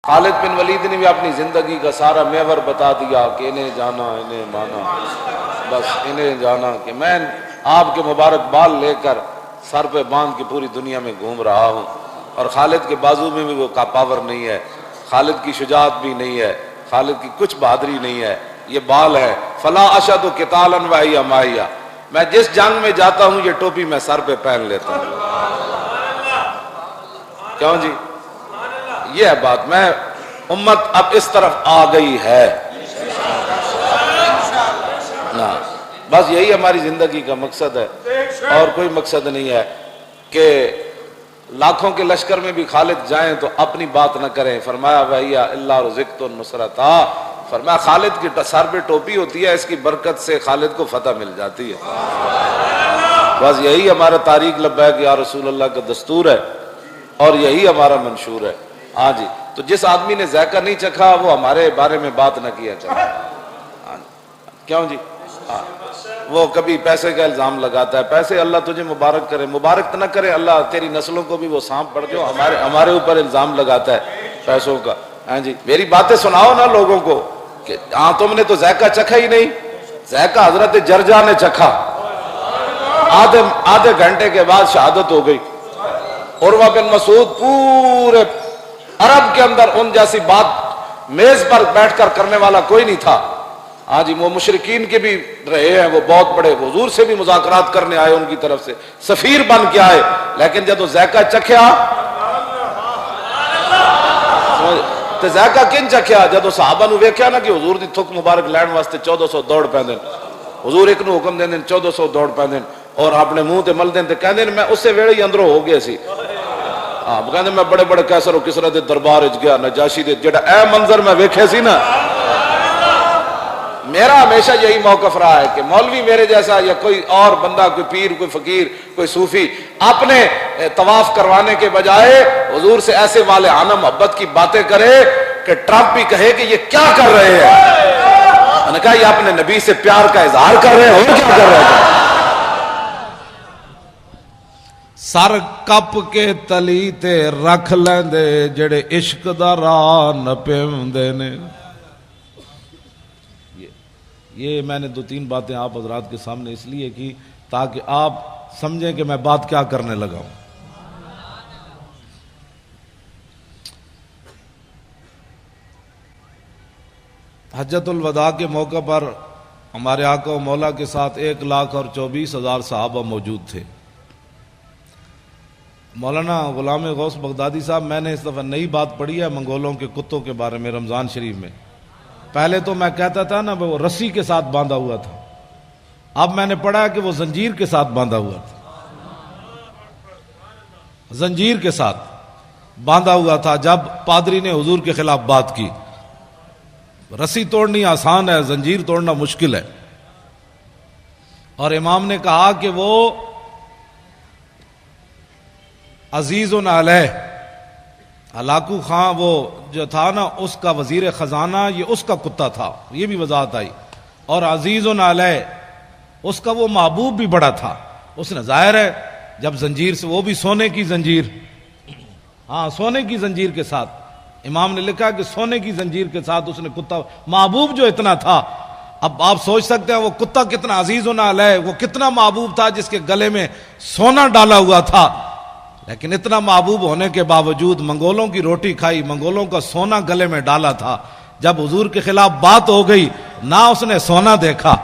خالد بن ولید نے بھی اپنی زندگی کا سارا محور بتا دیا کہ انہیں جانا انہیں مانا، بس انہیں جانا کہ میں آپ کے مبارک بال لے کر سر پہ باندھ کے پوری دنیا میں گھوم رہا ہوں، اور خالد کے بازو میں بھی وہ پاور نہیں ہے، خالد کی شجاعت بھی نہیں ہے، خالد کی کچھ بہادری نہیں ہے، یہ بال ہے۔ فلا اشد قتالا وہی ماہیا، میں جس جنگ میں جاتا ہوں یہ ٹوپی میں سر پہ پہن لیتا ہوں۔ کیوں جی؟ یہ ہے بات۔ میں امت اب اس طرف آ گئی ہے نا، بس یہی ہماری زندگی کا مقصد ہے، اور کوئی مقصد نہیں ہے کہ لاکھوں کے لشکر میں بھی خالد جائیں تو اپنی بات نہ کریں۔ فرمایا بھیا اللہ رزقت النصرتا، فرمایا خالد کی سر پہ ٹوپی ہوتی ہے، اس کی برکت سے خالد کو فتح مل جاتی ہے۔ بس یہی ہمارا تاریخ لبیک یا رسول اللہ کا دستور ہے، اور یہی ہمارا منشور ہے۔ ہاں جی، تو جس آدمی نے ذائقہ نہیں چکھا وہ ہمارے بارے میں بات نہ کیا چاہے۔ کیوں جی؟ وہ کبھی پیسے کا الزام لگاتا ہے، پیسے اللہ تجھے مبارک کرے، مبارک تو نہ کرے اللہ تیری نسلوں کو بھی وہ سانپ پڑ جو ہمارے اوپر الزام لگاتا ہے پیسوں کا۔ ہاں جی، میری باتیں سناؤ نا لوگوں کو کہ ہاں تم نے تو ذائقہ چکھا ہی نہیں۔ ذائقہ حضرت جرجا نے چکھا، آدھے گھنٹے کے بعد شہادت ہو گئی۔ عروہ بن مسعود پورے عرب کے اندر ان جیسی بات میز پر بیٹھ کر کرنے والا کوئی نہیں تھا۔ ہاں جی، وہ مشرکین کے بھی رہے ہیں، وہ بہت بڑے حضور سے بھی مذاکرات کرنے آئے، ان کی طرف سے سفیر بن کے آئے، لیکن جب وہ ذائقہ چکھیا تو ذائقہ کن چکھیا؟ جب وہ صحابہ نو ویکھیا نا کہ حضور دی تھک مبارک لین واسطے 1400 دوڑ پیندے، حضور ایک نو حکم دیندے 1400 دوڑ پیندے، اور اپنے منہ تے مل دیں تے کہندے میں اسے ویلے ہی اندروں ہو گیا سی۔ ہاں کہندے میں بڑے بڑے قیصر و کسریٰ دے دربار وچ گیا، نجاشی دے جڑا اے منظر میں ویکھے سی نا۔ میرا ہمیشہ یہی موقف رہا ہے کہ مولوی میرے جیسا یا کوئی اور بندہ، کوئی پیر، کوئی فقیر، کوئی صوفی اپنے طواف کروانے کے بجائے حضور سے ایسے والہانہ محبت کی باتیں کرے کہ ٹرمپ بھی کہے کہ یہ کیا کر رہے ہیں۔ میں نے کہا یہ اپنے نبی سے پیار کا اظہار کر رہے ہیں، اور کیا کر رہے ہیں؟ سر کپ کے تلی تے رکھ لیندے جڑے عشق دا راہ نہ پیوندے نے۔ یہ میں نے 2-3 باتیں آپ حضرات کے سامنے اس لیے کی تاکہ آپ سمجھیں کہ میں بات کیا کرنے لگا ہوں۔ حجۃ الوداع کے موقع پر ہمارے آقا و مولا کے ساتھ 1,24,000 صحابہ موجود تھے۔ مولانا غلام غوث بغدادی صاحب، میں نے اس دفعہ نئی بات پڑھی ہے منگولوں کے کتوں کے بارے میں رمضان شریف میں۔ پہلے تو میں کہتا تھا نا وہ رسی کے ساتھ باندھا ہوا تھا، اب میں نے پڑھا کہ وہ زنجیر کے ساتھ باندھا ہوا تھا، زنجیر کے ساتھ باندھا ہوا تھا۔ جب پادری نے حضور کے خلاف بات کی، رسی توڑنی آسان ہے، زنجیر توڑنا مشکل ہے، اور امام نے کہا کہ وہ عزیز علیہ، ہلاکو خان وہ جو تھا نا اس کا وزیر خزانہ، یہ اس کا کتا تھا، یہ بھی وضاحت آئی، اور عزیز علیہ اس کا وہ محبوب بھی بڑا تھا۔ اس نے ظاہر ہے جب زنجیر سے، وہ بھی سونے کی زنجیر، ہاں سونے کی زنجیر کے ساتھ، امام نے لکھا کہ سونے کی زنجیر کے ساتھ اس نے کتا، محبوب جو اتنا تھا، اب آپ سوچ سکتے ہیں وہ کتا کتنا عزیز علیہ، وہ کتنا محبوب تھا جس کے گلے میں سونا ڈالا ہوا تھا، لیکن اتنا محبوب ہونے کے باوجود منگولوں کی روٹی کھائی، منگولوں کا سونا گلے میں ڈالا تھا۔ جب حضور کے خلاف بات ہو گئی، نہ اس نے سونا دیکھا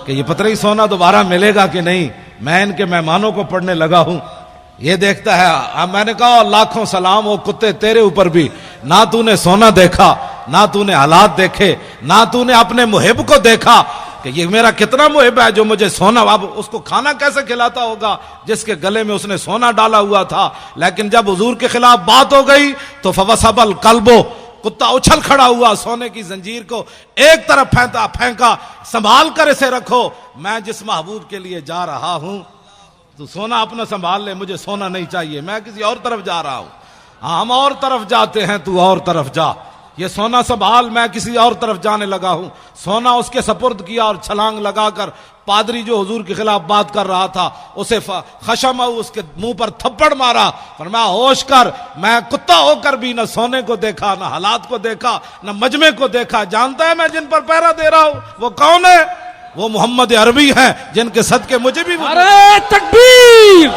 کہ یہ پتہ نہیں سونا دوبارہ ملے گا کہ نہیں، میں ان کے مہمانوں کو پڑھنے لگا ہوں، یہ دیکھتا ہے۔ میں نے کہا لاکھوں سلام ہو کتے تیرے اوپر بھی، نہ تو نے سونا دیکھا، نہ تو نے حالات دیکھے، نہ تو نے اپنے محب کو دیکھا کہ یہ میرا کتنا محب ہے جو مجھے سونا، اب اس کو کھانا کیسے کھلاتا ہوگا جس کے گلے میں اس نے سونا ڈالا ہوا تھا۔ لیکن جب حضور کے خلاف بات ہو گئی تو فوسب القلب، کتا اچھل کھڑا ہوا، سونے کی زنجیر کو ایک طرف پھینکا، سنبھال کر اسے رکھو، میں جس محبوب کے لیے جا رہا ہوں تو سونا اپنا سنبھال لے، مجھے سونا نہیں چاہیے، میں کسی اور طرف جا رہا ہوں۔ ہاں ہم اور طرف جاتے ہیں، تو اور طرف جا۔ یہ سونا سنبھال، میں کسی اور طرف جانے لگا ہوں۔ سونا اس کے سپرد کیا اور چھلانگ لگا کر پادری جو حضور کے خلاف بات کر رہا تھا اسے خشم اس کے منہ پر تھپڑ مارا، فرمایا ہوش کر، میں کتا ہو کر بھی نہ سونے کو دیکھا، نہ حالات کو دیکھا، نہ مجمع کو دیکھا۔ جانتا ہے میں جن پر پہرا دے رہا ہوں وہ کون ہے؟ وہ محمد عربی ہیں جن کے صدقے مجھے بھی نعرہ تکبیر،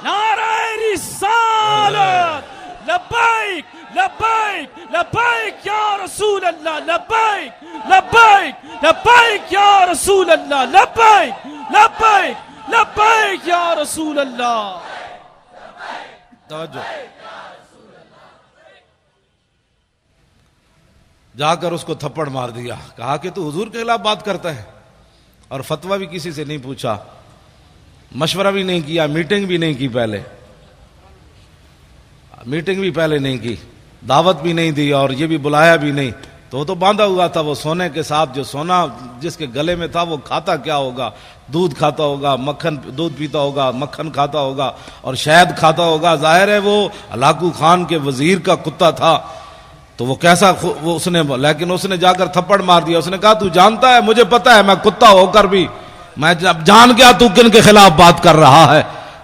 نعرہ رسالت، لبیک لبیک لبیک یا رسول اللہ، لبیک لبیک لبیک یا رسول اللہ، لبیک لبیک لبیک یا رسول اللہ۔ توجہ، جا کر اس کو تھپڑ مار دیا، کہا کہ تو حضور کے خلاف بات کرتا ہے، اور فتویٰ بھی کسی سے نہیں پوچھا، مشورہ بھی نہیں کیا، میٹنگ بھی نہیں کی، پہلے میٹنگ بھی پہلے نہیں کی، دعوت بھی نہیں دی، اور یہ بھی بلایا بھی نہیں، تو وہ تو باندھا ہوا تھا وہ سونے کے ساتھ۔ جو سونا جس کے گلے میں تھا وہ کھاتا کیا ہوگا؟ دودھ کھاتا ہوگا، مکھن، دودھ پیتا ہوگا، مکھن کھاتا ہوگا اور شہد کھاتا ہوگا۔ ظاہر ہے وہ ہلاکو خان کے وزیر کا کتا تھا، تو وہ کیسا وہ اس نے، لیکن اس نے جا کر تھپڑ مار دیا۔ اس نے کہا تو جانتا ہے، مجھے پتا ہے، میں کتا ہو کر بھی میں جب جان گیا تو کن کے خلاف بات کر رہا ہے۔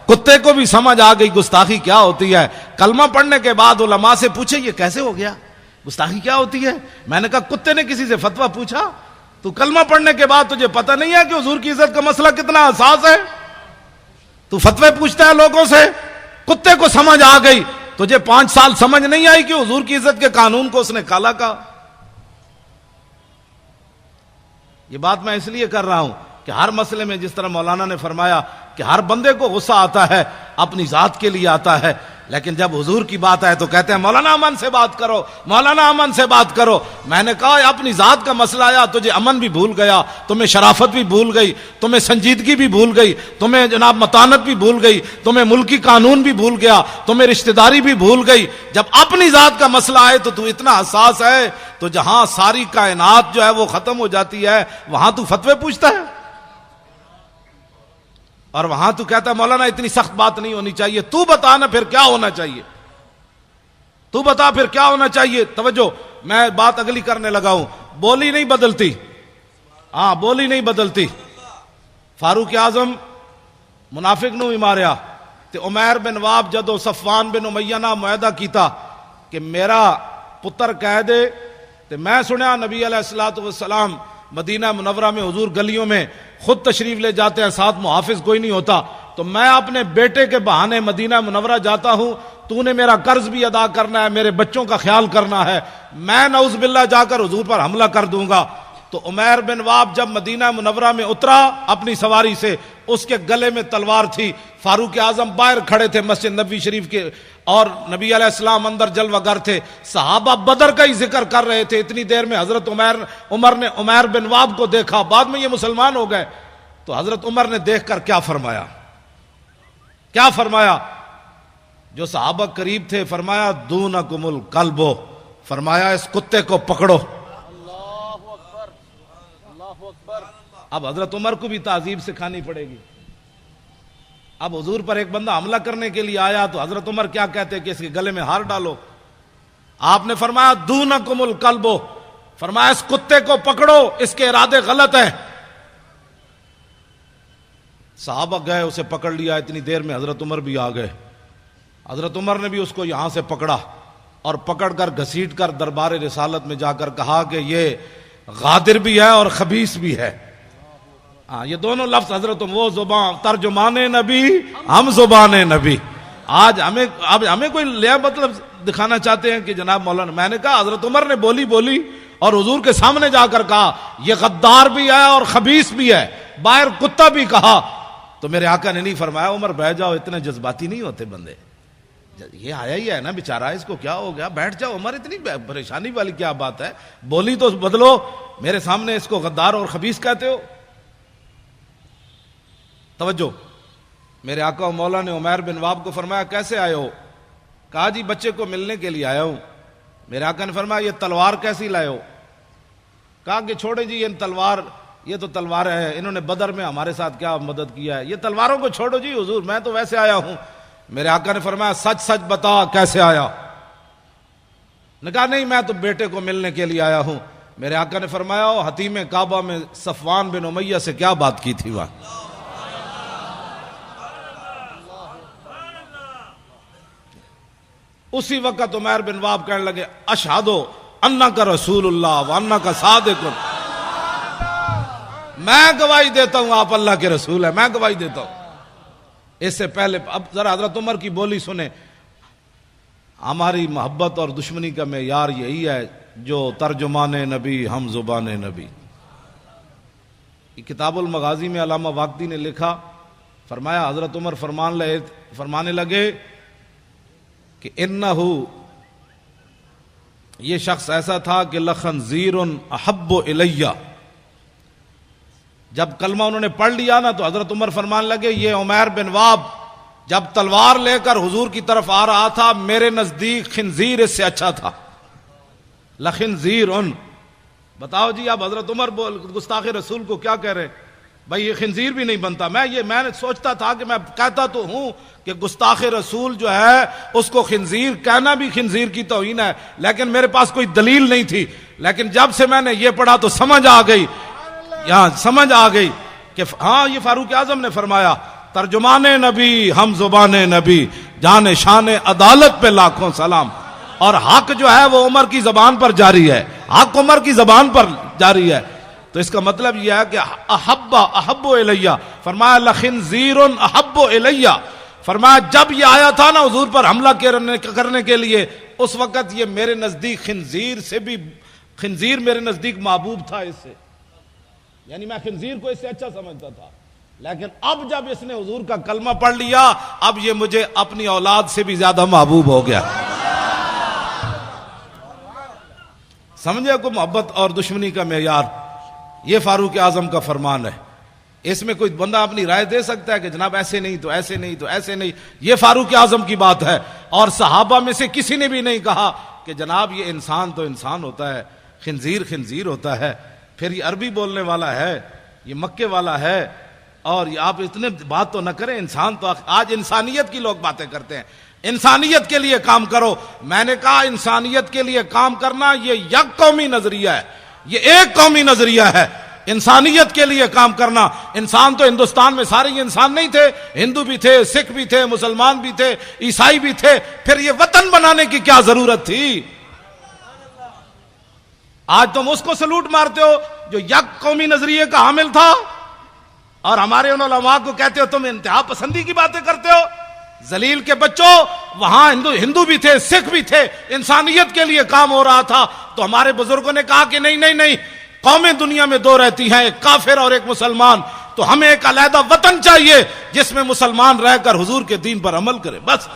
کتے کو بھی سمجھ آ گئی گستاخی کیا ہوتی ہے۔ کلمہ پڑھنے کے بعد علماء سے پوچھے یہ کیسے ہو گیا، گستاخی کیا ہوتی ہے؟ میں نے کہا کتے نے کسی سے فتویٰ پوچھا؟ تو کلمہ پڑھنے کے بعد تجھے پتہ نہیں ہے کہ حضور کی عزت کا مسئلہ کتنا حساس ہے؟ تو فتوے پوچھتا ہے لوگوں سے؟ کتے کو سمجھ آ گئی، تجھے 5 سال سمجھ نہیں آئی کہ حضور کی عزت کے قانون کو اس نے کالا کہا؟ یہ بات میں اس لیے کر رہا ہوں کہ ہر مسئلے میں جس طرح مولانا نے فرمایا کہ ہر بندے کو غصہ آتا ہے، اپنی ذات کے لیے آتا ہے، لیکن جب حضور کی بات آئے تو کہتے ہیں مولانا امن سے بات کرو، مولانا امن سے بات کرو۔ میں نے کہا اپنی ذات کا مسئلہ آیا، تجھے امن بھی بھول گیا، تمہیں شرافت بھی بھول گئی، تمہیں سنجیدگی بھی بھول گئی، تمہیں جناب متانت بھی بھول گئی، تمہیں ملکی قانون بھی بھول گیا، تمہیں رشتہ داری بھی بھول گئی۔ جب اپنی ذات کا مسئلہ آئے تو اتنا حساس ہے، تو جہاں ساری کائنات جو ہے وہ ختم ہو جاتی ہے وہاں تو فتوے پوچھتا ہے، اور وہاں تو کہتا ہے مولانا اتنی سخت بات نہیں ہونی چاہیے۔ تو بتا نا پھر کیا ہونا چاہیے، تو بتا پھر کیا ہونا چاہیے۔ توجہ، میں بات اگلی کرنے لگا ہوں۔ بولی نہیں بدلتی، ہاں بولی نہیں بدلتی۔ فاروق اعظم منافق نو ہی ماریا تے عمیر بن واب جدو صفوان بن امیہ نہ معاہدہ کیتا کہ میرا پتر کہہ دے، تے میں سنیا نبی علیہ الصلوۃ والسلام مدینہ منورہ میں حضور گلیوں میں خود تشریف لے جاتے ہیں، ساتھ محافظ کوئی نہیں ہوتا، تو میں اپنے بیٹے کے بہانے مدینہ منورہ جاتا ہوں، تو نے میرا قرض بھی ادا کرنا ہے، میرے بچوں کا خیال کرنا ہے، میں نعوذ باللہ جا کر حضور پر حملہ کر دوں گا۔ تو عمیر بن واب جب مدینہ منورہ میں اترا اپنی سواری سے، اس کے گلے میں تلوار تھی۔ فاروق اعظم باہر کھڑے تھے مسجد نبوی شریف کے، اور نبی علیہ السلام اندر جلوہ گر تھے، صحابہ بدر کا ہی ذکر کر رہے تھے۔ اتنی دیر میں حضرت عمر نے عمیر بن واب کو دیکھا، بعد میں یہ مسلمان ہو گئے، تو حضرت عمر نے دیکھ کر کیا فرمایا، کیا فرمایا؟ جو صحابہ قریب تھے فرمایا دونکم الکلب، فرمایا اس کتے کو پکڑو۔ اب حضرت عمر کو بھی تعذیب سکھانی پڑے گی۔ اب حضور پر ایک بندہ حملہ کرنے کے لیے آیا تو حضرت عمر کیا کہتے کہ اس کے گلے میں ہار ڈالو؟ آپ نے فرمایا دونکم الکلب، فرمایا اس کتے کو پکڑو، اس کے ارادے غلط ہیں۔ صحابہ گئے، اسے پکڑ لیا، اتنی دیر میں حضرت عمر بھی آ گئے۔ حضرت عمر نے بھی اس کو یہاں سے پکڑا اور پکڑ کر گھسیٹ کر دربار رسالت میں جا کر کہا کہ یہ غادر بھی ہے اور خبیث بھی ہے۔ ہاں، یہ دونوں لفظ حضرت وہ زبان ترجمان نبی، ہم زبان نبی۔ آج ہمیں کوئی لیا مطلب دکھانا چاہتے ہیں کہ جناب مولانا، میں نے کہا حضرت عمر نے بولی اور حضور کے سامنے جا کر کہا یہ غدار بھی ہے اور خبیث بھی ہے، باہر کتا بھی کہا، تو میرے آقا نے نہیں فرمایا عمر بیٹھ جاؤ، اتنے جذباتی نہیں ہوتے بندے، یہ آیا ہی ہے نا بیچارہ، اس کو کیا ہو گیا، بیٹھ جاؤ عمر، اتنی پریشانی والی کیا بات ہے، بولی تو بدلو، میرے سامنے اس کو غدار اور خبیث کہتے ہو۔ توجہ، میرے آقا و مولا نے عمیر بن واب کو فرمایا کیسے آئے ہو؟ کہا جی بچے کو ملنے کے لیے آیا ہوں۔ میرے آقا نے فرمایا یہ تلوار کیسی لائے ہو؟ کہا کہ چھوڑے جی یہ تلوار، یہ تو تلوار ہے، انہوں نے بدر میں ہمارے ساتھ کیا مدد کیا ہے، یہ تلواروں کو چھوڑو جی حضور، میں تو ویسے آیا ہوں۔ میرے آقا نے فرمایا سچ سچ بتا کیسے آیا؟ نے کہا نہیں میں تو بیٹے کو ملنے کے لیے آیا ہوں. میرے آقا نے فرمایا حتیم کعبہ میں صفوان بن امیہ سے کیا بات کی تھی وہاں. اسی وقت عمیر بن وہب کہنے لگے اشہد انک رسول اللہ وانک صادق. میں گواہی دیتا ہوں آپ اللہ کے رسول ہیں, میں گواہی دیتا ہوں. اس سے پہلے اب ذرا حضرت عمر کی بولی سنیں. ہماری محبت اور دشمنی کا معیار یہی ہے جو ترجمان نبی ہم زبان نبی. کتاب المغازی میں علامہ واقدی نے لکھا, فرمایا حضرت عمر فرمانے لگے کہ انہو یہ شخص ایسا تھا کہ لخنزیر احب الیہ. جب کلمہ انہوں نے پڑھ لیا نا تو حضرت عمر فرمانے لگے یہ عمیر بن وہب جب تلوار لے کر حضور کی طرف آ رہا تھا میرے نزدیک خنزیر اس سے اچھا تھا. لخنزیر. بتاؤ جی اب حضرت عمر گستاخ رسول کو کیا کہہ رہے بھائی یہ خنزیر بھی نہیں بنتا. میں نے سوچتا تھا کہ میں کہتا تو ہوں کہ گستاخ رسول جو ہے اس کو خنزیر کہنا بھی خنزیر کی توہین ہے, لیکن میرے پاس کوئی دلیل نہیں تھی. لیکن جب سے میں نے یہ پڑھا تو سمجھ آ گئی, یہاں سمجھ آ گئی کہ ہاں یہ فاروق اعظم نے فرمایا ترجمان نبی ہم زبان نبی جان شان عدالت پہ لاکھوں سلام. اور حق جو ہے وہ عمر کی زبان پر جاری ہے, حق عمر کی زبان پر جاری ہے. تو اس کا مطلب یہ ہے کہ احب الیہ. فرمایا لخنزیر احب الیہ. فرمایا جب یہ آیا تھا نا حضور پر حملہ کرنے کے لیے اس وقت یہ میرے نزدیک خنزیر میرے نزدیک محبوب تھا اس سے, یعنی میں خنزیر کو اس سے اچھا سمجھتا تھا. لیکن اب جب اس نے حضور کا کلمہ پڑھ لیا اب یہ مجھے اپنی اولاد سے بھی زیادہ محبوب ہو گیا. سمجھے کو محبت اور دشمنی کا معیار یہ فاروق اعظم کا فرمان ہے. اس میں کوئی بندہ اپنی رائے دے سکتا ہے کہ جناب ایسے نہیں تو ایسے نہیں تو ایسے نہیں. یہ فاروق اعظم کی بات ہے. اور صحابہ میں سے کسی نے بھی نہیں کہا کہ جناب یہ انسان تو انسان ہوتا ہے, خنزیر خنزیر ہوتا ہے. پھر یہ عربی بولنے والا ہے, یہ مکے والا ہے, اور آپ اتنے بات تو نہ کریں. انسان تو آج انسانیت کی لوگ باتیں کرتے ہیں, انسانیت کے لیے کام کرو. میں نے کہا انسانیت کے لیے کام کرنا یہ یک قومی نظریہ ہے, یہ ایک قومی نظریہ ہے. انسانیت کے لیے کام کرنا. انسان تو ہندوستان میں سارے انسان نہیں تھے, ہندو بھی تھے, سکھ بھی تھے, مسلمان بھی تھے, عیسائی بھی تھے. پھر یہ وطن بنانے کی کیا ضرورت تھی؟ آج تم اس کو سلوٹ مارتے ہو جو یک قومی نظریے کا حامل تھا, اور ہمارے ان علماء کو کہتے ہو تم انتہا پسندی کی باتیں کرتے ہو. ذلیل کے بچوں, وہاں ہندو بھی تھے, سکھ بھی تھے, انسانیت کے لیے کام ہو رہا تھا. تو ہمارے بزرگوں نے کہا کہ نہیں نہیں نہیں, قومیں دنیا میں دو رہتی ہیں, ایک کافر اور ایک مسلمان. تو ہمیں ایک علیحدہ وطن چاہیے جس میں مسلمان رہ کر حضور کے دین پر عمل کرے. بس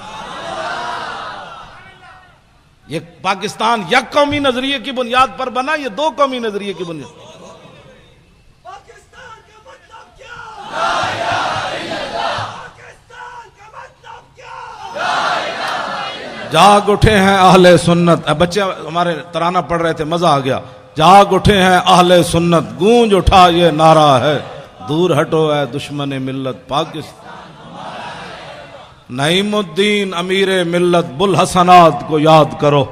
یہ پاکستان یک قومی نظریے کی بنیاد پر بنا, یہ دو قومی نظریے کی بنیاد. پاکستان کا مطلب کیا؟ پاکستان کا مطلب کیا؟ جاگ اٹھے ہیں اہل سنت. بچے ہمارے ترانہ پڑھ رہے تھے, مزہ آ گیا. جاگ اٹھے ہیں اہل سنت, گونج اٹھا یہ نعرہ ہے, دور ہٹو اے دشمن ملت پاکستان. نعیم الدین امیر ملت بلحسنات کو یاد کرو,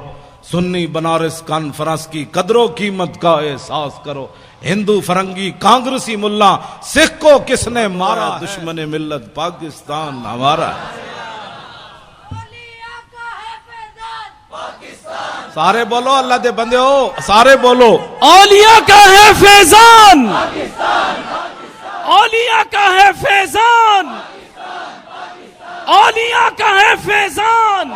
سنی بنارس کانفرنس کی قدر و قیمت کا احساس کرو. ہندو فرنگی کانگریسی ملا سکھ کو کس نے مارا, دشمن ملت پاکستان ہمارا. سارے بولو اللہ دے بندے ہو, سارے بولو اولیاء کا ہے فیضان, اولیاء کا ہے فیضان, اولیاء کا ہے فیضان,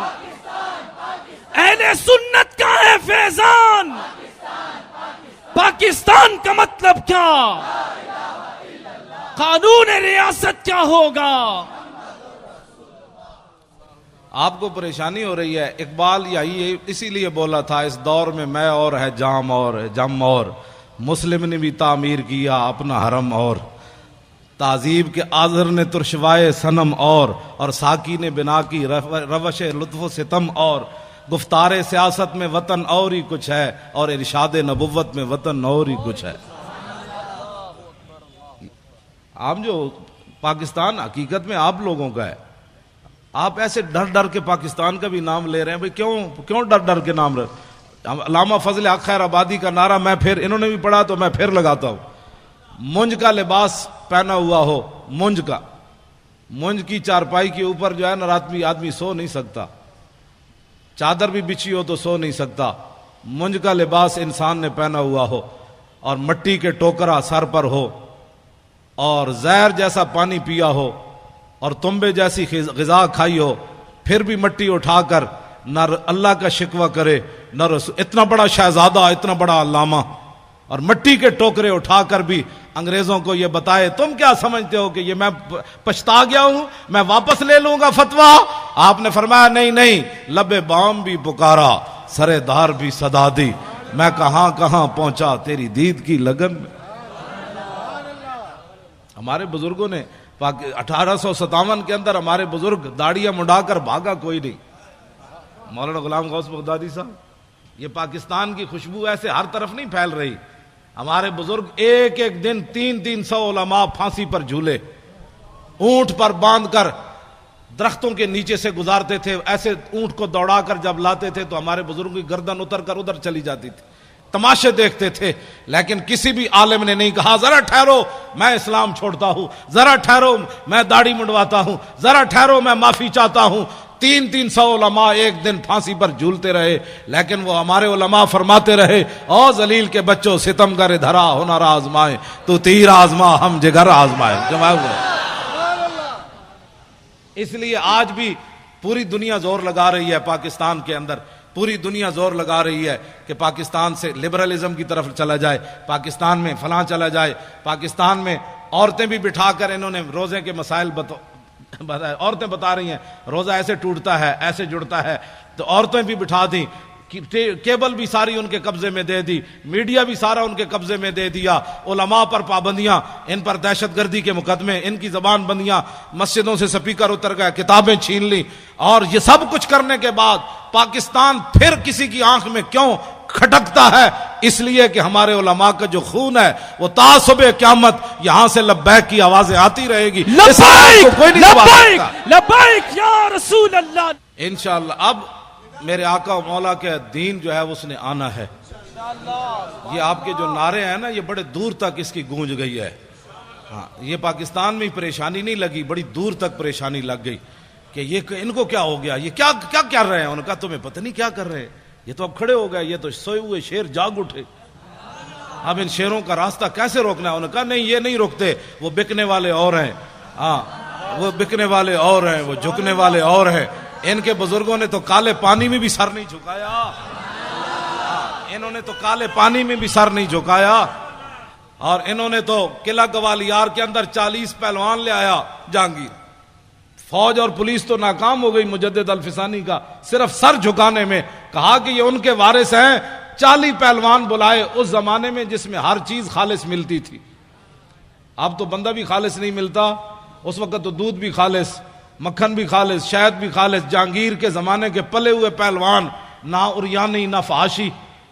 اہل سنت کا ہے فیضان. پاکستان کا مطلب کیا؟ قانون ریاست کیا ہوگا؟ آپ کو پریشانی ہو رہی ہے. اقبال یہی اسی لیے بولا تھا, اس دور میں میں اور ہے جام اور ہے جم, اور مسلم نے بھی تعمیر کیا اپنا حرم, اور تعذیب کے آذر نے ترشوائے صنم, اور ساکی نے بنا کی روش لطف و ستم, اور گفتار سیاست میں وطن اور ہی کچھ ہے, اور ارشاد نبوت میں وطن اور ہی کچھ ہے. آپ جو پاکستان حقیقت میں آپ لوگوں کا ہے. آپ ایسے ڈر ڈر کے پاکستان کا بھی نام لے رہے ہیں. بھئی کیوں ڈر ڈر کے نام رہے؟ علامہ فضل حق خیر آبادی کا نعرہ میں پھر انہوں نے بھی پڑھا تو میں پھر لگاتا ہوں، مونج کا لباس پہنا ہوا ہو، مونج کا، مونج کی چارپائی کے اوپر جو ہے نا رات میں آدمی سو نہیں سکتا، چادر بھی بچھی ہو تو سو نہیں سکتا، مونج کا لباس انسان نے پہنا ہوا ہو اور مٹی کے ٹوکرا سر پر ہو اور زہر جیسا پانی پیا ہو اور تنبے جیسی غذا کھائی ہو، پھر بھی مٹی اٹھا کر نہ اللہ کا شکوہ کرے نہ رسول، اتنا بڑا شہزادہ، اتنا بڑا علامہ، اور مٹی کے ٹوکرے اٹھا کر بھی انگریزوں کو یہ بتائے تم کیا سمجھتے ہو کہ یہ میں پچھتا گیا ہوں، میں واپس لے لوں گا فتویٰ؟ آپ نے فرمایا نہیں نہیں، لب بام بھی پکارا، سرے دار بھی صدا دی، میں کہاں کہاں پہنچا تیری دید کی لگن میں۔ ہمارے بزرگوں نے 1857 کے اندر ہمارے بزرگ داڑیاں منڈا کر بھاگا کوئی نہیں۔ مولانا غلام غوث بغدادی صاحب، یہ پاکستان کی خوشبو ایسے ہر طرف نہیں پھیل رہی، ہمارے بزرگ ایک ایک دن 300 علماء پھانسی پر جھولے، اونٹ پر باندھ کر درختوں کے نیچے سے گزارتے تھے، ایسے اونٹ کو دوڑا کر جب لاتے تھے تو ہمارے بزرگوں کی گردن اتر کر ادھر چلی جاتی تھی، تماشے دیکھتے تھے، لیکن کسی بھی عالم نے نہیں کہا ذرا ٹھہرو میں اسلام چھوڑتا ہوں، ذرا ٹھہرو میں داڑھی منڈواتا ہوں، ذرا ٹھہرو میں معافی چاہتا ہوں۔ 300 علماء ایک دن پھانسی پر جھولتے رہے، لیکن وہ ہمارے علماء فرماتے رہے او ذلیل کے بچوں ستم گر دھرا ہنر آزمائے تو تیر آزما ہم جگر آزمائے۔ جواب اس لیے آج بھی پوری دنیا زور لگا رہی ہے، پاکستان کے اندر پوری دنیا زور لگا رہی ہے کہ پاکستان سے لبرلزم کی طرف چلا جائے، پاکستان میں فلاں چلا جائے، پاکستان میں عورتیں بھی بٹھا کر انہوں نے روزے کے مسائل عورتیں بتا رہی ہیں روزہ ایسے ٹوٹتا ہے ایسے جڑتا ہے، تو عورتیں بھی بٹھا دیں، کیبل بھی ساری ان کے قبضے میں دے دی، میڈیا بھی سارا ان کے قبضے میں دے دیا، علماء پر پابندیاں، ان پر دہشت گردی کے مقدمے، ان کی زبان بندیاں، مسجدوں سے سپیکر اتر گئے، کتابیں چھین لی، اور یہ سب کچھ کرنے کے بعد پاکستان پھر کسی کی آنکھ میں کیوں کھٹکتا ہے؟ اس لیے کہ ہمارے علماء کا جو خون ہے وہ تا صبح قیامت یہاں سے لبیک کی آوازیں آتی رہے گی، لبیک لبیک لبیک یا رسول اللہ۔ انشاءاللہ اب میرے آقا و مولا کے دین جو ہے اس نے آنا ہے۔ یہ آپ کے جو نعرے ہیں نا یہ بڑے دور تک اس کی گونج گئی ہے، ہاں یہ پاکستان میں پریشانی نہیں لگی، بڑی دور تک پریشانی لگ گئی کہ یہ ان کو کیا ہو گیا، یہ کیا کر رہے ہیں؟ انہوں نے کہا تمہیں پتہ نہیں کیا کر رہے ہیں، یہ تو اب کھڑے ہو گئے، یہ تو سوئے ہوئے شیر جاگ اٹھے، اب ان شیروں کا راستہ کیسے روکنا ہے؟ انہوں نے کہا نہیں یہ نہیں روکتے، وہ بکنے والے اور ہیں، ہاں وہ بکنے والے اور ہیں، وہ جھکنے والے اور ہیں۔ ان کے بزرگوں نے تو کالے پانی میں بھی سر نہیں جھکایا، انہوں نے تو کالے پانی میں بھی سر نہیں جھکایا، اور انہوں نے تو قلعہ گوالیار کے اندر 40 پہلوان لے آیا جہانگیر، فوج اور پولیس تو ناکام ہو گئی مجدد الفسانی کا صرف سر جھکانے میں، کہا کہ یہ ان کے وارث ہیں، 40 پہلوان بلائے اس زمانے میں جس میں ہر چیز خالص ملتی تھی، اب تو بندہ بھی خالص نہیں ملتا، اس وقت تو دودھ بھی خالص، مکھن بھی خالص، شہد بھی خالص، جہانگیر کے زمانے کے پلے ہوئے پہلوان، نہ اریانی نہ فحاشی۔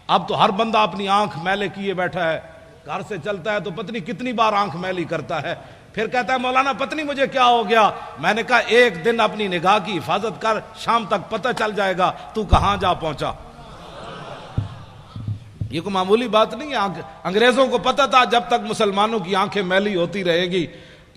اب تو ہر بندہ اپنی آنکھ میلے کیے بیٹھا ہے، گھر سے چلتا ہے تو پتنی کتنی بار آنکھ میلی کرتا ہے، پھر کہتا ہے مولانا پتنی مجھے کیا ہو گیا، میں نے کہا ایک دن اپنی نگاہ کی حفاظت کر، شام تک پتہ چل جائے گا تو کہاں جا پہنچا۔ یہ کوئی معمولی بات نہیں ہے، انگریزوں کو پتہ تھا جب تک مسلمانوں کی آنکھیں میلی ہوتی رہے گی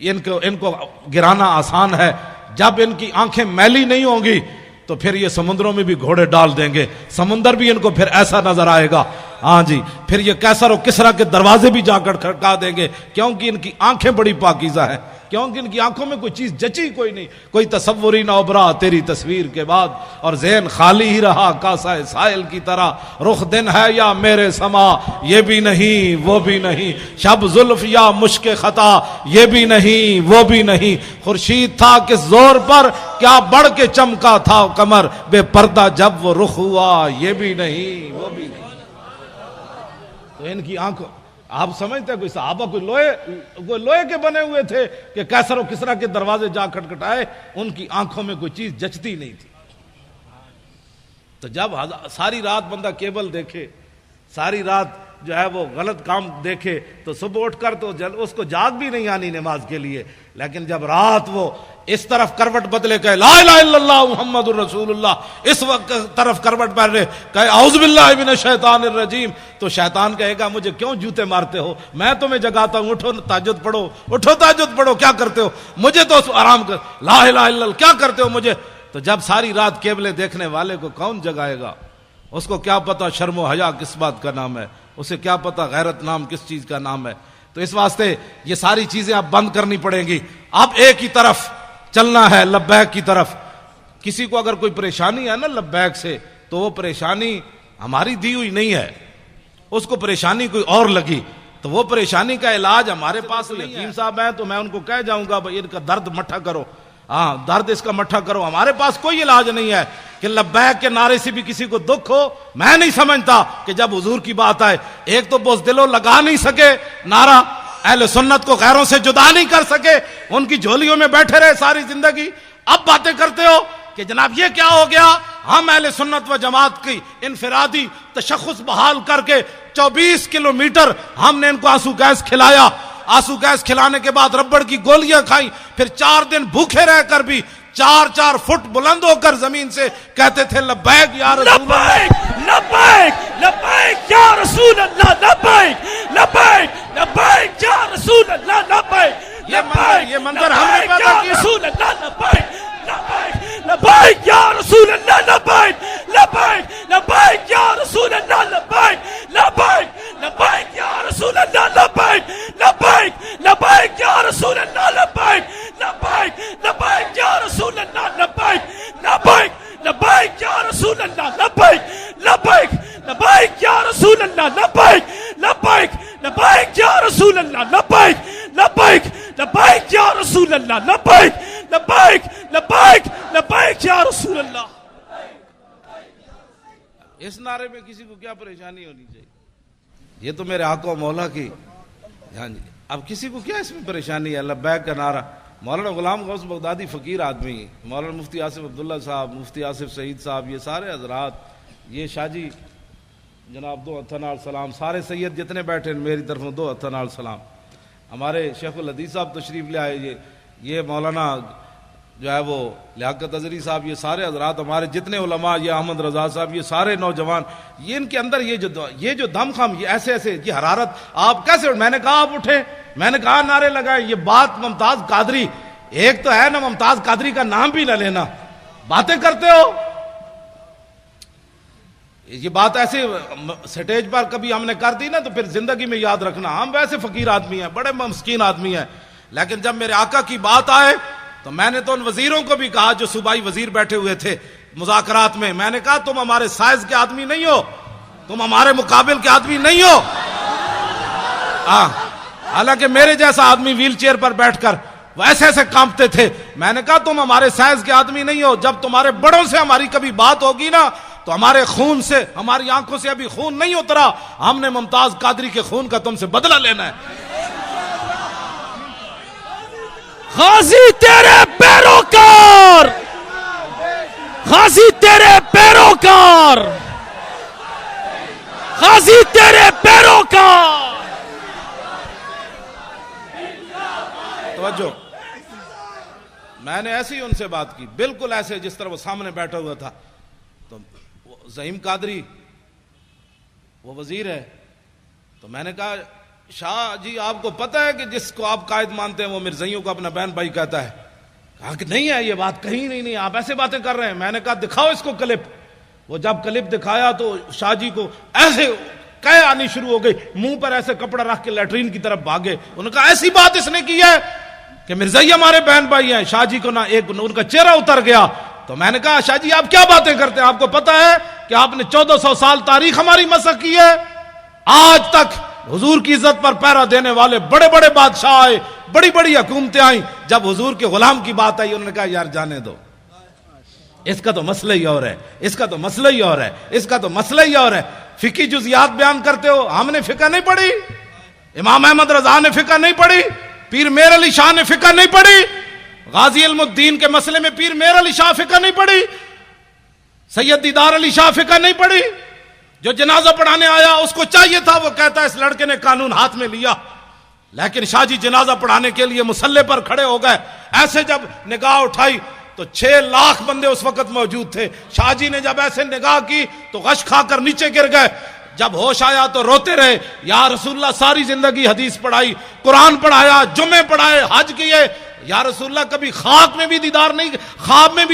ان کو گرانا آسان ہے، جب ان کی آنکھیں میلی نہیں ہوں گی تو پھر یہ سمندروں میں بھی گھوڑے ڈال دیں گے، سمندر بھی ان کو پھر ایسا نظر آئے گا، ہاں جی پھر یہ کیسر و کسرا کے دروازے بھی جا کر کھڑکا دیں گے، کیونکہ ان کی آنکھیں بڑی پاکیزہ ہیں، کیونکہ ان کی آنکھوں میں کوئی چیز جچی کوئی نہیں، کوئی تصوری نہ ابھرا تیری تصویر کے بعد، اور ذہن خالی ہی رہا کاسہ سائل کی طرح، رخ دن ہے یا میرے سما یہ بھی نہیں وہ بھی نہیں، شب زلف یا مشک خطا یہ بھی نہیں وہ بھی نہیں، خورشید تھا کس زور پر کیا بڑھ کے چمکا تھا کمر، بے پردہ جب وہ رخ ہوا یہ بھی نہیں وہ بھی نہیں۔ تو ان کی آنکھوں آپ سمجھتے ہیں کوئی صحابہ کوئی لوہے کے بنے ہوئے تھے کہ کیسر و کسرا کے دروازے جا کھٹکھٹائے، ان کی آنکھوں میں کوئی چیز جچتی نہیں تھی۔ تو جب ساری رات بندہ کیبل دیکھے، ساری رات جو ہے وہ غلط کام دیکھے تو صبح اٹھ کر تو اس کو جاگ بھی نہیں آنی نماز کے لیے، لیکن جب رات وہ اس طرف کروٹ بدلے کہے لا الہ الا اللہ محمد الرسول اللہ، اس وقت طرف کروٹ بدلے کہے اعوذ باللہ من الشیطان الرجیم، تو شیطان کہے گا مجھے کیوں جوتے مارتے ہو، میں تمہیں جگاتا ہوں، اٹھو تہجد پڑھو، اٹھو تہجد پڑھو، کیا کرتے ہو مجھے تو آرام کر، لا الہ الا اللہ کیا کرتے ہو مجھے. تو جب ساری رات کیبلے دیکھنے والے کو کون جگائے گا؟ اس کو کیا پتا شرم و حیا کس بات کا نام ہے، اسے کیا پتا غیرت نام کس چیز کا نام ہے. تو اس واسطے یہ ساری چیزیں اب بند کرنی پڑیں گی. اب ایک ہی طرف چلنا ہے، لبیک کی طرف. کسی کو اگر کوئی پریشانی ہے نا لبیک سے، تو وہ پریشانی ہماری دی ہوئی نہیں ہے، اس کو پریشانی کوئی اور لگی، تو وہ پریشانی کا علاج ہمارے پاس نہیں ہے. حکیم صاحب ہیں تو میں ان کو کہہ جاؤں گا بھائی ان کا درد مٹھا کرو، ہاں درد اس کا مٹھا کرو. ہمارے پاس کوئی علاج نہیں ہے کہ لبیک کے نعرے سے بھی کسی کو دکھ ہو. میں نہیں سمجھتا کہ جب حضور کی بات آئے، ایک تو بزدلوں لگا نہیں سکے نعرہ، اہل سنت کو غیروں سے جدا نہیں کر سکے، ان کی جھولیوں میں بیٹھے رہے ساری زندگی. اب باتیں کرتے ہو کہ جناب یہ کیا ہو گیا، ہم اہل سنت و جماعت کی انفرادی تشخص بحال کر کے 24 کلومیٹر ہم نے ان کو آنسو گیس کھلایا. آنسو گیس کھلانے کے بعد ربڑ کی گولیاں کھائیں، پھر 4 دن بھوکے رہ کر بھی 4 فٹ بلند ہو کر زمین سے کہتے تھے لبیک یا رسول اللہ، لبیک لبیک یا رسول اللہ، لبیک لبیک لبیک یا رسول اللہ، لبیک یہ منظر ہم نے پیدا کیا. رسول اللہ، لبیک لبیک لبیک یا رسول اللہ، لبیک لبیک لبیک یا رسول اللہ، لبیک لبیک لبیک یا رسول اللہ، لبیک لبیک لبیک یا رسول اللہ، لبیک لبیک لبیک یا رسول اللہ، لبیک لبیک لبیک یا رسول اللہ، لبیک لبیک لبیک یا رسول اللہ، لبیک لبیک لبیک یا رسول اللہ، لبیک لبیک لبیک یا رسول اللہ، لبیک لبیک لبیک لبیک یا رسول اللہ. اس نعرے میں کسی کو کیا پریشانی ہونی چاہیے؟ یہ تو میرے آقا و مولا کی، ہاں جی. اب کسی کو کیا اس میں پریشانی ہے؟ لبیک کا نعرہ. مولانا غلام غوث بغدادی فقیر آدمی، مولانا مفتی آصف عبداللہ صاحب، مفتی آصف سعید صاحب، یہ سارے حضرات، یہ شاہ جی جناب 2 ہتھاں نال سلام، سارے سید جتنے بیٹھے ہیں میری طرف 2 ہتھاں نال سلام. ہمارے شیخ الحدیث صاحب تشریف لے آئے، یہ مولانا جو ہے وہ لیاقت اظہری صاحب، یہ سارے حضرات ہمارے جتنے علماء، یہ احمد رضا صاحب، یہ سارے نوجوان، یہ ان کے اندر یہ جو دم خم، یہ ایسے ایسے، یہ حرارت آپ کیسے؟ میں نے کہا آپ اٹھیں، میں نے کہا نعرے لگائیں. یہ بات ممتاز قادری، ایک تو ہے نا ممتاز قادری کا نام بھی نہ لینا، باتیں کرتے ہو. یہ بات ایسے سٹیج پر کبھی ہم نے کر دی نا تو پھر زندگی میں یاد رکھنا. ہم ویسے فقیر آدمی ہیں، بڑے مسکین آدمی ہیں، لیکن جب میرے آقا کی بات آئے تو میں نے تو ان وزیروں کو بھی کہا جو صوبائی وزیر بیٹھے ہوئے تھے مذاکرات میں، میں نے کہا تم ہمارے سائز کے آدمی نہیں ہو، تم ہمارے مقابل کے آدمی نہیں ہو. حالانکہ میرے جیسا آدمی ویل چیئر پر بیٹھ کر وہ ایسے ایسے کانپتے تھے. میں نے کہا تم ہمارے سائز کے آدمی نہیں ہو. جب تمہارے بڑوں سے ہماری کبھی بات ہوگی نا تو ہمارے خون سے، ہماری آنکھوں سے ابھی خون نہیں اترا، ہم نے ممتاز قادری کے خون کا تم سے بدلہ لینا ہے. غازی تیرے پیروکار، غازی تیرے پیروکار، غازی تیرے پیروکار. توجہ، میں نے ایسے ہی ان سے بات کی، بالکل ایسے جس طرح وہ سامنے بیٹھا ہوا تھا. تو زعیم قادری وہ وزیر ہے، تو میں نے کہا شاہ جی آپ کو پتہ ہے کہ جس کو آپ قائد مانتے ہیں وہ مرزائیوں کو اپنا بہن بھائی کہتا ہے؟ کہا کہ نہیں ہے، یہ بات کہیں نہیں، آپ ایسے باتیں کر رہے ہیں. میں نے کہا دکھاؤ اس کو کلپ. وہ جب کلپ دکھایا تو شاہ جی کو ایسے کہے آنی شروع ہو گئی، منہ پر ایسے کپڑا رکھ کے لیٹرین کی طرف بھاگے. انہوں نے کہا ایسی بات اس نے کی ہے کہ مرزائی ہمارے بہن بھائی ہیں. شاہ جی کو ان کا چہرہ اتر گیا. تو میں نے کہا شاہ جی آپ کیا باتیں کرتے ہیں؟ آپ کو پتا ہے کہ آپ نے 1400 سال تاریخ ہماری مسخ کی ہے. آج تک حضور کی عزت پر پہرا دینے والے بڑے بڑے بادشاہ آئے، بڑی بڑی حکومتیں آئیں، جب حضور کے غلام کی بات آئی انہوں نے کہا یار جانے دو، اس کا تو مسئلہ ہی اور ہے، اس کا تو مسئلہ ہی اور ہے، اس کا تو مسئلہ ہی اور ہے. فقہی جزیات بیان کرتے ہو، ہم نے فقہ نہیں پڑھی، امام احمد رضا نے فقہ نہیں پڑھی، پیر میر علی شاہ نے فقہ نہیں پڑھی، غازی علم الدین کے مسئلے میں پیر میر علی شاہ فقہ نہیں پڑھی، سید دیدار علی شاہ فقہ نہیں پڑھی. جو جنازہ پڑھانے آیا اس کو چاہیے تھا، وہ کہتا ہے اس لڑکے نے قانون ہاتھ میں لیا، لیکن شاہ جی جنازہ پڑھانے کے لیے مصلے پر کھڑے ہو گئے. ایسے جب نگاہ اٹھائی تو 6 لاکھ بندے اس وقت موجود تھے. شاہ جی نے جب ایسے نگاہ کی تو غش کھا کر نیچے گر گئے. جب ہوش آیا تو روتے رہے. یا رسول اللہ ساری زندگی حدیث پڑھائی, قرآن پڑھایا, جمعے پڑھائے, حج کیے, یا رسول اللہ کبھی خواب میں بھی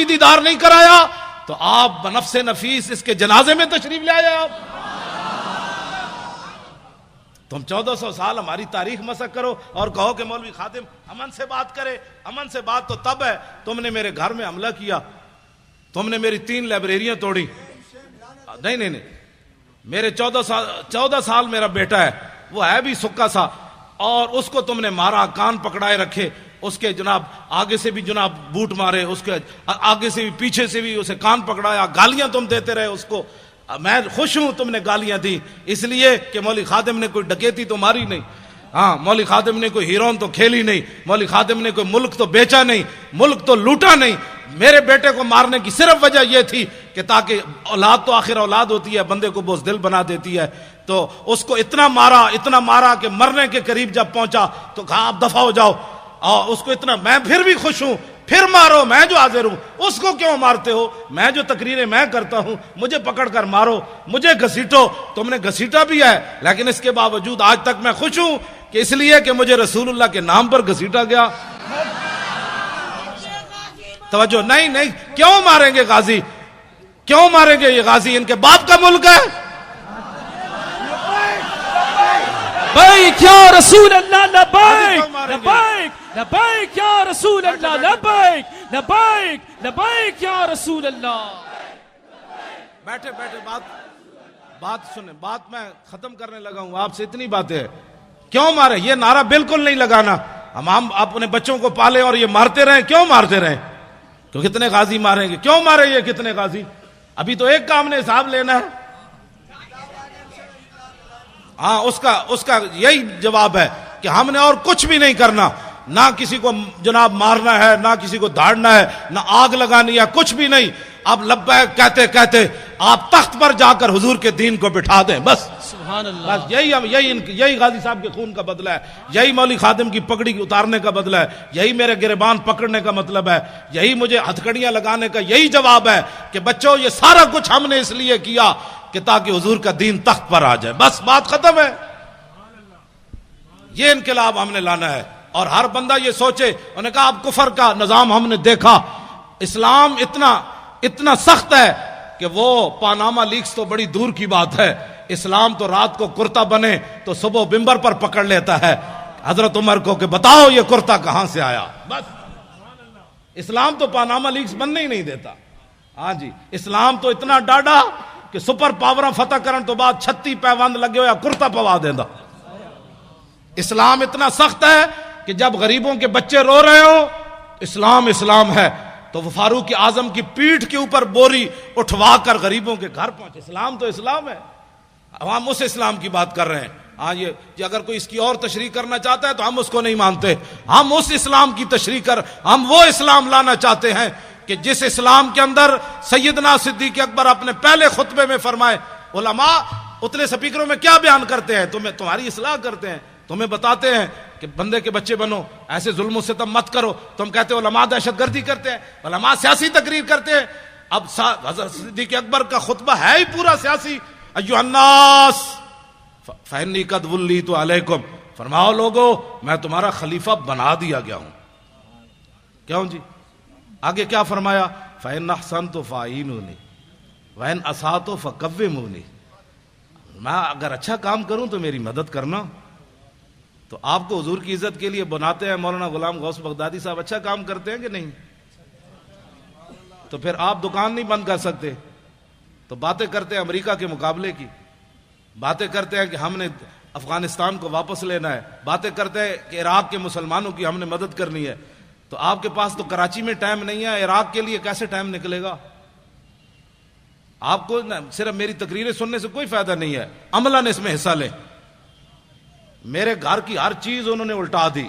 دیدار نہیں کرایا. تو آپ بنفس نفیس اس کے جنازے میں تشریف لے آئے. آپ تم 1400 سال ہماری تاریخ مسخ کرو اور کہو کہ مولوی خادم امن سے بات کرے. امن سے بات تو تب ہے تم نے میرے گھر میں حملہ کیا, تم نے میری 3 لائبریریاں توڑی. نہیں, میرے 14 سال میرا بیٹا ہے, وہ ہے بھی سکا سا, اور اس کو تم نے مارا, کان پکڑائے رکھے, اس کے جناب آگے سے بھی جناب بوٹ مارے, اس کے آگے سے بھی پیچھے سے بھی اسے کان پکڑایا, گالیاں تم دیتے رہے اس کو. میں خوش ہوں تم نے گالیاں دی, اس لیے کہ مولوی خادم نے کوئی ڈکیتی تو ماری نہیں, ہاں مولوی خادم نے کوئی ہیرون تو کھیلی نہیں, مولوی خادم نے کوئی ملک تو بیچا نہیں, ملک تو لوٹا نہیں. میرے بیٹے کو مارنے کی صرف وجہ یہ تھی کہ تاکہ اولاد تو آخر اولاد ہوتی ہے, بندے کو بزدل بنا دیتی ہے. تو اس کو اتنا مارا کہ مرنے کے قریب جب پہنچا تو کہا آپ دفع ہو جاؤ. اور اس کو اتنا, میں پھر بھی خوش ہوں, پھر مارو, میں جو حاضر ہوں. اس کو کیوں مارتے ہو؟ میں جو تقریریں میں کرتا ہوں, مجھے پکڑ کر مارو, مجھے گھسیٹو. تم نے گھسیٹا بھی ہے, لیکن اس کے باوجود آج تک میں خوش ہوں کہ اس لیے کہ مجھے رسول اللہ کے نام پر گھسیٹا گیا. توجہ نہیں, کیوں ماریں گے غازی؟ کیوں ماریں گے یہ غازی؟ ان کے باپ کا ملک ہے. لبیک یا رسول اللہ, لبیک لبیک لبیک یا رسول اللہ, لبیک لبیک لبیک یا رسول اللہ. بیٹھے بات سنیں, بات میں ختم کرنے لگا ہوں. آپ سے اتنی باتیں کیوں مارے؟ یہ نعرہ بالکل نہیں لگانا. ہم اپنے بچوں کو پالے اور یہ مارتے رہیں. کیوں مارتے رہیں؟ تو کتنے غازی ماریں گے؟ کیوں مارے یہ کتنے غازی؟ ابھی تو ایک کام نے حساب لینا ہے. ہاں اس کا یہی جواب ہے کہ ہم نے اور کچھ بھی نہیں کرنا, نہ کسی کو جناب مارنا ہے, نہ کسی کو دھاڑنا ہے, نہ آگ لگانی ہے, کچھ بھی نہیں. اب لبیک کہتے کہتے آپ تخت پر جا کر حضور کے دین کو بٹھا دیں, بس. سبحان اللہ. بس یہی غازی صاحب کے خون کا بدلہ ہے, یہی مولوی خادم کی پگڑی اتارنے کا بدلہ ہے, یہی میرے گریبان پکڑنے کا مطلب ہے, یہی مجھے ہتھکڑیاں لگانے کا یہی جواب ہے کہ بچوں یہ سارا کچھ ہم نے اس لیے کیا کہ تاکہ حضور کا دین تخت پر آ جائے. بس بات ختم ہے. یہ انقلاب ہم نے لانا ہے. اور ہر بندہ یہ سوچے, انہوں نے کہا اب کفر کا نظام ہم نے دیکھا, اسلام اتنا سخت ہے کہ وہ پاناما لیکس تو بڑی دور کی بات ہے. اسلام تو رات کو کرتا بنے تو صبح ممبر پر پکڑ لیتا ہے حضرت عمر کو کہ بتاؤ یہ کرتا کہاں سے آیا. بس اسلام تو پاناما لیکس بننے ہی نہیں دیتا. ہاں جی, اسلام تو اتنا ڈاڈا کہ سپر پاوراں فتح کرن تو بعد 36 پیوند لگے ہویا کرتا پوا دیندا. اسلام اتنا سخت ہے کہ جب غریبوں کے بچے رو رہے ہو اسلام ہے تو وہ فاروق اعظم کی پیٹھ کے اوپر بوری اٹھوا کر غریبوں کے گھر پہنچے. اسلام تو اسلام ہے. ہم اس اسلام کی بات کر رہے ہیں. ہاں یہ اگر کوئی اس کی اور تشریح کرنا چاہتا ہے تو ہم اس کو نہیں مانتے. ہم اس اسلام کی تشریح ہم وہ اسلام لانا چاہتے ہیں کہ جس اسلام کے اندر سیدنا صدیق اکبر اپنے پہلے خطبے میں فرمائے, علماء اتنے سپیکروں میں کیا بیان کرتے ہیں, تمہاری اصلاح کرتے ہیں, تمہیں بتاتے ہیں کہ بندے کے بچے بنو, ایسے ظلم و ستم مت کرو. تم کہتے ہو علماء دہشت گردی کرتے ہیں, علماء سیاسی تقریر کرتے ہیں. اب حضرت صدیق اکبر کا خطبہ ہے ہی پورا سیاسی. ایھا الناس فإنی قد ولیت علیکم, فرماؤ لوگو میں تمہارا خلیفہ بنا دیا گیا ہوں. کیوں جی؟ آگے کیا فرمایا؟ فإن أحسنت فأعینونی وإن أسأت فقومونی. میں اگر اچھا کام کروں تو میری مدد کرنا. تو آپ کو حضور کی عزت کے لیے بناتے ہیں. مولانا غلام غوث بغدادی صاحب اچھا کام کرتے ہیں کہ نہیں؟ تو پھر آپ دکان نہیں بند کر سکتے. تو باتیں کرتے ہیں امریکہ کے مقابلے کی, باتیں کرتے ہیں کہ ہم نے افغانستان کو واپس لینا ہے, باتیں کرتے ہیں کہ عراق کے مسلمانوں کی ہم نے مدد کرنی ہے. تو آپ کے پاس تو کراچی میں ٹائم نہیں ہے, عراق کے لیے کیسے ٹائم نکلے گا؟ آپ کو صرف میری تقریریں سننے سے کوئی فائدہ نہیں ہے, عملاً اس میں حصہ لیں. میرے گھر کی ہر چیز انہوں نے الٹا دی.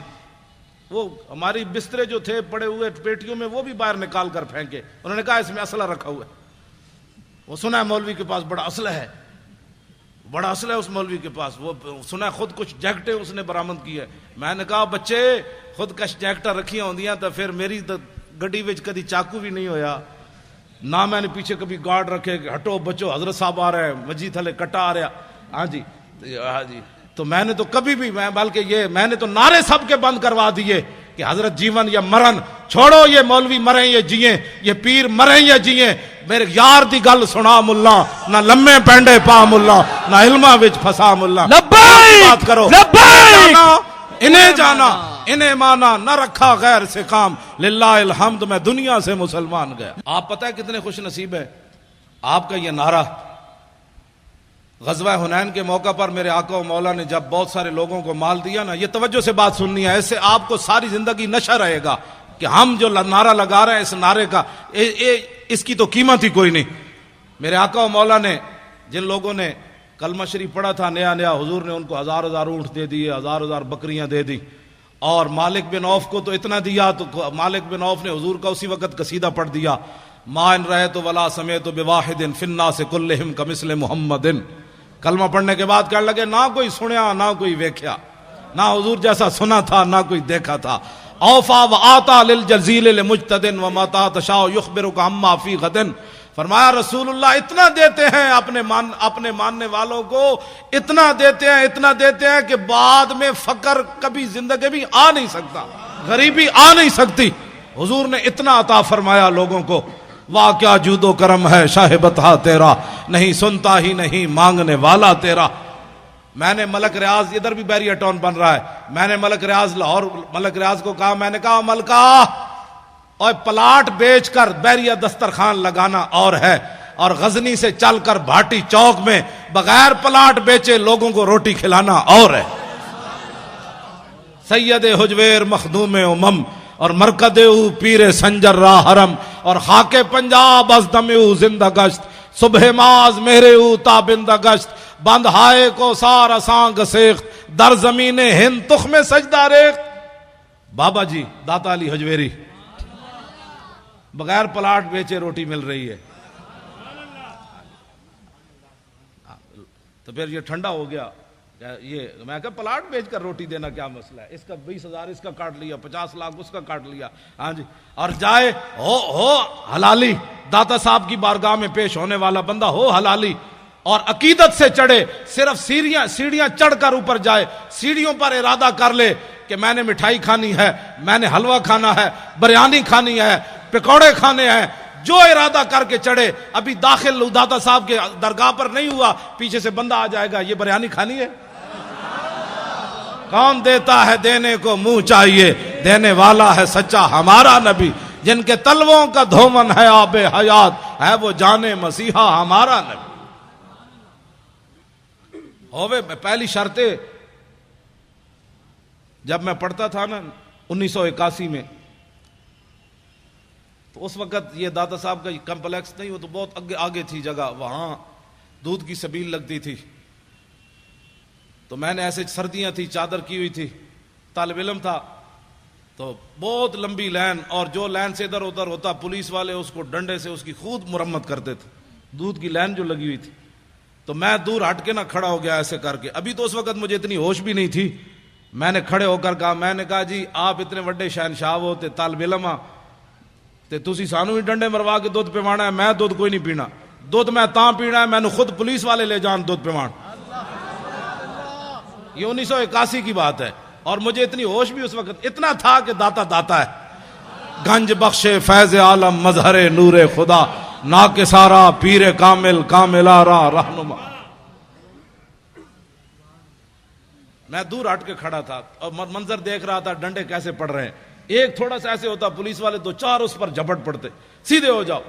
وہ ہماری بسترے جو تھے پڑے ہوئے پیٹیوں میں وہ بھی باہر نکال کر پھینکے. انہوں نے کہا اس میں اسلحہ رکھا ہوا ہے. وہ سنا ہے مولوی کے پاس بڑا اسلحہ ہے. بڑا اسلحہ ہے اس مولوی کے پاس، وہ سنا ہے خود کچھ جیکٹیں اس نے برآمد کی ہے. میں نے کہا بچے خود کش جیکٹاں رکھی ہوندیاں تو پھر میری تو گڈی وچ کدی چاقو بھی نہیں ہویا، نہ میں نے پیچھے کبھی گارڈ رکھے کہ ہٹو بچو حضرت صاحب آ رہے ہیں، مجید تھلے کٹا آ رہا. ہاں جی ہاں جی. تو میں نے تو کبھی بھی بلکہ یہ میں نے تو نعرے سب کے بند کروا دیے کہ حضرت جیون یا مرن، چھوڑو یہ مولوی مریں یا جیئیں، یہ پیر مریں یا جیئیں، میرے یار دی گل سنا ملا، نہ لمے پینڈے پا ملا، نہ علماء وچ پھسا ملا. لبیک بات کرو، لبیک انہیں جانا انہیں مانا، نہ رکھا غیر سے کام، للہ الحمد میں دنیا سے مسلمان گیا. آپ پتہ ہے کتنے خوش نصیب ہے، آپ کا یہ نعرہ غزوہ حنین کے موقع پر میرے آقا و مولا نے جب بہت سارے لوگوں کو مال دیا نا، یہ توجہ سے بات سننی ہے، اس سے آپ کو ساری زندگی نشہ رہے گا کہ ہم جو نعرہ لگا رہے ہیں اس نعرے کا اس کی تو قیمت ہی کوئی نہیں. میرے آقا و مولا نے جن لوگوں نے کلمہ شریف پڑھا تھا نیا نیا، حضور نے ان کو ہزار ہزار اونٹ دے دیے، ہزار ہزار بکریاں دے دی، اور مالک بن عوف کو تو اتنا دیا، تو مالک بن عوف نے حضور کا اسی وقت قصیدہ پڑھ دیا، ما ان رأیت ولا سمعت بواحد فی الناس کلہم کمثل محمد. کلمہ پڑھنے کے بعد کہنے لگے نہ کوئی سنیا نہ کوئی ویکھیا، نہ حضور جیسا سنا تھا نہ کوئی دیکھا تھا. اوفا و آتا للجزیل لمجتدن ومتا تشاء یخبرک عما فی غد. فرمایا رسول اللہ اتنا دیتے ہیں اپنے ماننے والوں کو، اتنا دیتے ہیں کہ بعد میں فقر کبھی زندگی بھی آ نہیں سکتا، غریبی آ نہیں سکتی. حضور نے اتنا عطا فرمایا لوگوں کو. واہ کیا جود و کرم ہے شاہ بطحا تیرا، نہیں سنتا ہی نہیں مانگنے والا تیرا. میں نے ملک ریاض، ادھر بھی بیریا ٹاؤن بن رہا ہے، میں نے ملک ریاض لاہور ملک ریاض کو کہا، میں نے کہا ملکہ اور پلاٹ بیچ کر بیریا دسترخوان لگانا اور ہے، اور غزنی سے چل کر بھاٹی چوک میں بغیر پلاٹ بیچے لوگوں کو روٹی کھلانا اور ہے. سید حجویر مخدوم امم اور مرکد او پیر سنجر راہ حرم اور خاک پنجاب از دم او زندہ گشت، صبح ماز میرے او تابندہ گشت، بند ہائے کو سار اساں گسیخت، در زمین ہند تخم سجدہ ریخت. بابا جی داتا علی حجویری بغیر پلاٹ بیچے روٹی مل رہی ہے. تو پھر یہ ٹھنڈا ہو گیا، یہ میں کہا پلاٹ بیچ کر روٹی دینا کیا مسئلہ ہے، اس کا 20,000 اس کا کاٹ لیا، 50 لاکھ اس کا کاٹ لیا. ہاں جی. اور جائے ہو حلالی، داتا صاحب کی بارگاہ میں پیش ہونے والا بندہ ہو حلالی، اور عقیدت سے چڑھے، صرف سیڑھیاں چڑھ کر اوپر جائے، سیڑھیوں پر ارادہ کر لے کہ میں نے مٹھائی کھانی ہے، میں نے حلوہ کھانا ہے، بریانی کھانی ہے، پکوڑے کھانے ہیں، جو ارادہ کر کے چڑھے. ابھی داخل داتا صاحب کے درگاہ پر نہیں ہوا، پیچھے سے بندہ آ جائے گا، یہ بریانی کھانی ہے. کون دیتا ہے دینے کو منہ چاہیے، دینے والا ہے سچا ہمارا نبی، جن کے تلووں کا دھومن ہے آب حیات، ہے وہ جانے مسیحا ہمارا نبی. ہوئے پہلی شرط جب میں پڑھتا تھا نا 1981 میں، تو اس وقت یہ داتا صاحب کا کمپلیکس نہیں، وہ تو بہت آگے تھی جگہ، وہاں دودھ کی سبیل لگتی تھی. تو میں نے ایسے سردیاں تھی، چادر کی ہوئی تھی، طالب علم تھا، تو بہت لمبی لائن، اور جو لائن سے ادھر ادھر ہوتا پولیس والے اس کو ڈنڈے سے اس کی خود مرمت کرتے تھے، دودھ کی لائن جو لگی ہوئی تھی. تو میں دور ہٹ کے نہ کھڑا ہو گیا ایسے کر کے. ابھی تو اس وقت مجھے اتنی ہوش بھی نہیں تھی. میں نے کھڑے ہو کر کہا، میں نے کہا جی آپ اتنے بڑے شہنشاہ ہوتے طالب علم تے تسی سانو ہی ڈنڈے مروا کے دودھ پیوانا ہے. میں دودھ کوئی نہیں پینا، دودھ میں تاں پینا ہے میں نے خود پولیس والے لے جان دودھ پیوان. یہ 1981 کی بات ہے، اور مجھے اتنی ہوش بھی اس وقت اتنا تھا کہ داتا ہے. گنج بخش فیض عالم مظہر نور خدا، نا کے سارا پیر کامل کاملارا رہنما. میں دور ہٹ کے کھڑا تھا اور منظر دیکھ رہا تھا ڈنڈے کیسے پڑ رہے ہیں. ایک تھوڑا سا ایسے ہوتا پولیس والے دو چار اس پر جھپٹ پڑتے، سیدھے ہو جاؤ.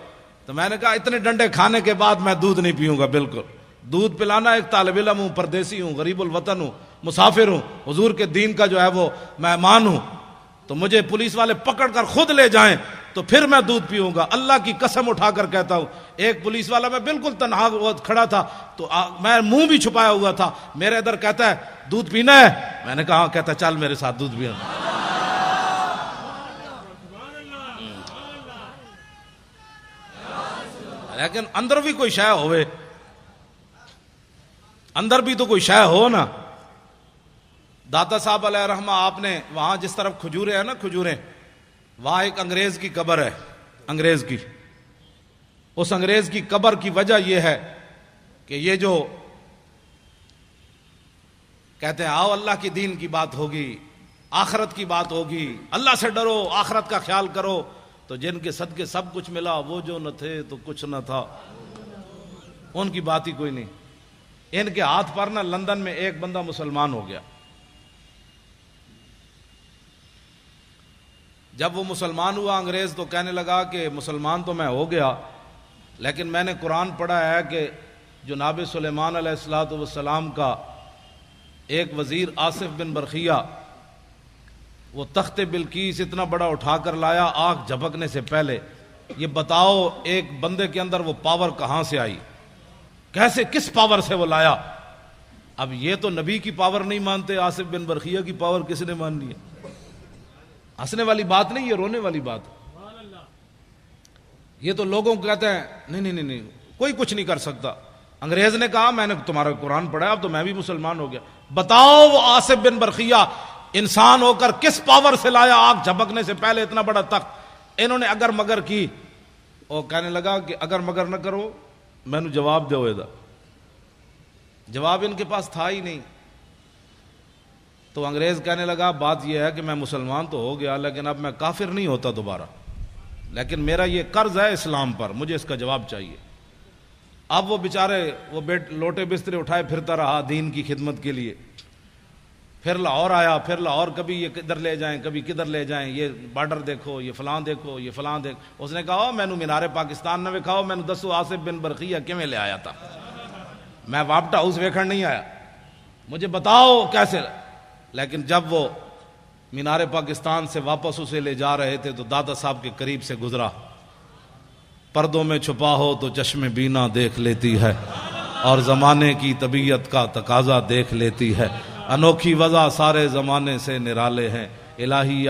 تو میں نے کہا اتنے ڈنڈے کھانے کے بعد میں دودھ نہیں پیوں گا. بالکل دودھ پلانا، ایک طالب علم ہوں، پردیسی ہوں، غریب الوطن ہوں، مسافر ہوں، حضور کے دین کا جو ہے وہ مہمان ہوں. تو مجھے پولیس والے پکڑ کر خود لے جائیں تو پھر میں دودھ پیوں گا. اللہ کی قسم اٹھا کر کہتا ہوں، ایک پولیس والا، میں بالکل تنہا کھڑا تھا تو میں منہ بھی چھپایا ہوا تھا، میرے ادھر کہتا ہے دودھ پینا ہے. میں نے کہا ہاں. کہتا چل میرے ساتھ دودھ پینا. لیکن اندر بھی کوئی شے ہوئے. اندر بھی تو کوئی شے ہو نا. داتا صاحب علیہ رحمہ آپ نے وہاں جس طرف کھجورے ہیں نا کھجوریں، وہاں ایک انگریز کی قبر ہے، انگریز کی. اس انگریز کی قبر کی وجہ یہ ہے کہ یہ جو کہتے ہیں آؤ اللہ کی دین کی بات ہوگی، آخرت کی بات ہوگی، اللہ سے ڈرو، آخرت کا خیال کرو، تو جن کے صدقے سب کچھ ملا وہ جو نہ تھے تو کچھ نہ تھا، ان کی بات ہی کوئی نہیں. ان کے ہاتھ پر نہ لندن میں ایک بندہ مسلمان ہو گیا. جب وہ مسلمان ہوا انگریز تو کہنے لگا کہ مسلمان تو میں ہو گیا، لیکن میں نے قرآن پڑھا ہے کہ جناب سلیمان علیہ الصلوۃ والسلام کا ایک وزیر آصف بن برخیہ وہ تخت بلقیس اتنا بڑا اٹھا کر لایا آنکھ جھپکنے سے پہلے. یہ بتاؤ ایک بندے کے اندر وہ پاور کہاں سے آئی، کیسے کس پاور سے وہ لایا؟ اب یہ تو نبی کی پاور نہیں مانتے، آصف بن برخیہ کی پاور کس نے مان لی ہے؟ ہنسنے والی بات نہیں، یہ رونے والی بات. یہ تو لوگوں کو کہتے ہیں نہیں کوئی کچھ نہیں کر سکتا. انگریز نے کہا میں نے تمہارا قرآن پڑھا اب تو میں بھی مسلمان ہو گیا. بتاؤ وہ آصف بن برخیہ انسان ہو کر کس پاور سے لایا آنکھ جھپکنے سے پہلے اتنا بڑا تخت؟ انہوں نے اگر مگر کی، اور کہنے لگا کہ اگر مگر نہ کرو میں نے جواب دو. جواب ان کے پاس تھا ہی نہیں. تو انگریز کہنے لگا بات یہ ہے کہ میں مسلمان تو ہو گیا لیکن اب میں کافر نہیں ہوتا دوبارہ، لیکن میرا یہ قرض ہے اسلام پر، مجھے اس کا جواب چاہیے. اب وہ بیچارے وہ لوٹے بسترے اٹھائے پھرتا رہا دین کی خدمت کے لیے. پھر لاہور آیا، پھر لاہور کبھی یہ کدھر لے جائیں کبھی کدھر لے جائیں، یہ بارڈر دیکھو، یہ فلاں دیکھو، یہ فلاں دیکھو. اس نے کہا مینو مینار پاکستان نہ وکھاؤ، مینو دسو آصف بن برخیہ کیویں لے آیا تھا، میں وابٹا ہاؤس ویکھن نہیں آیا، مجھے بتاؤ کیسے. لیکن جب وہ مینار پاکستان سے واپس اسے لے جا رہے تھے تو دادا صاحب کے قریب سے گزرا. پردوں میں چھپا ہو تو چشم بینا دیکھ لیتی ہے، اور زمانے کی طبیعت کا تقاضا دیکھ لیتی ہے. انوکھی وضع سارے زمانے سے نرالے ہیں، الہی